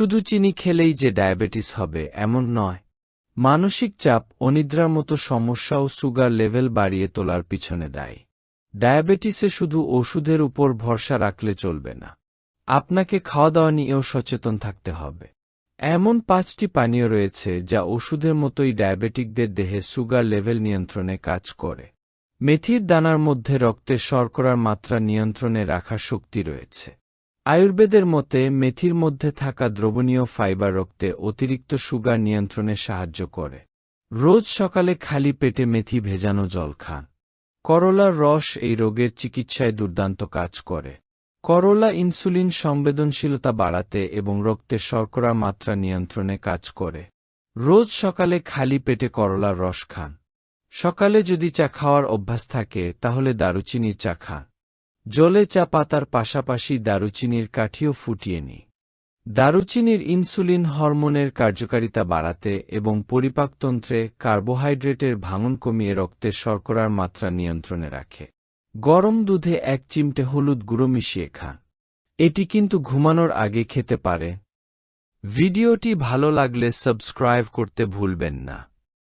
শুধু চিনি খেলেই যে ডায়াবেটিস হবে এমন নয়। মানসিক চাপ, অনিদ্রার মতো সমস্যাও সুগার লেভেল বাড়িয়ে তোলার পিছনে দায়ী। ডায়াবেটিসে শুধু ওষুধের উপর ভরসা রাখলে চলবে না, আপনাকে খাওয়া-দাওয়া নিয়েও সচেতন থাকতে হবে। এমন 5টি পানীয় রয়েছে যা ওষুধের মতোই ডায়াবেটিকদের দেহে সুগার লেভেল নিয়ন্ত্রণে কাজ করে। মেথির দানার মধ্যে রক্তে শর্করার মাত্রা নিয়ন্ত্রণে রাখার শক্তি রয়েছে। আয়ুর্বেদের মতে মেথির মধ্যে থাকা দ্রবণীয় ফাইবার রক্তে অতিরিক্ত সুগার নিয়ন্ত্রণে সাহায্য করে। রোজ সকালে খালি পেটে মেথি ভেজানো জল খান। করলার রস এই রোগের চিকিৎসায় দুর্দান্ত কাজ করে। করলা ইনসুলিন সংবেদনশীলতা বাড়াতে এবং রক্তে শর্করার মাত্রা নিয়ন্ত্রণে কাজ করে। রোজ সকালে খালি পেটে করলার রস খান। সকালে যদি চা খাওয়ার অভ্যাস থাকে তাহলে দারুচিনির চা খান। জলে চা পাতার পাশাপাশি দারুচিনির কাঠিও ফুটিয়ে নিন। দারুচিনির ইনসুলিন হরমোনের কার্যকারিতা বাড়াতে এবং পরিপাকতন্ত্রে কার্বোহাইড্রেটের ভাঙন কমিয়ে রক্তের শর্করার মাত্রা নিয়ন্ত্রণে রাখে। গরম দুধে 1 চিমটে হলুদ গুঁড়ো মিশিয়ে খান। এটি কিন্তু ঘুমানোর আগে খেতে পারে। ভিডিওটি ভালো লাগলে সাবস্ক্রাইব করতে ভুলবেন না।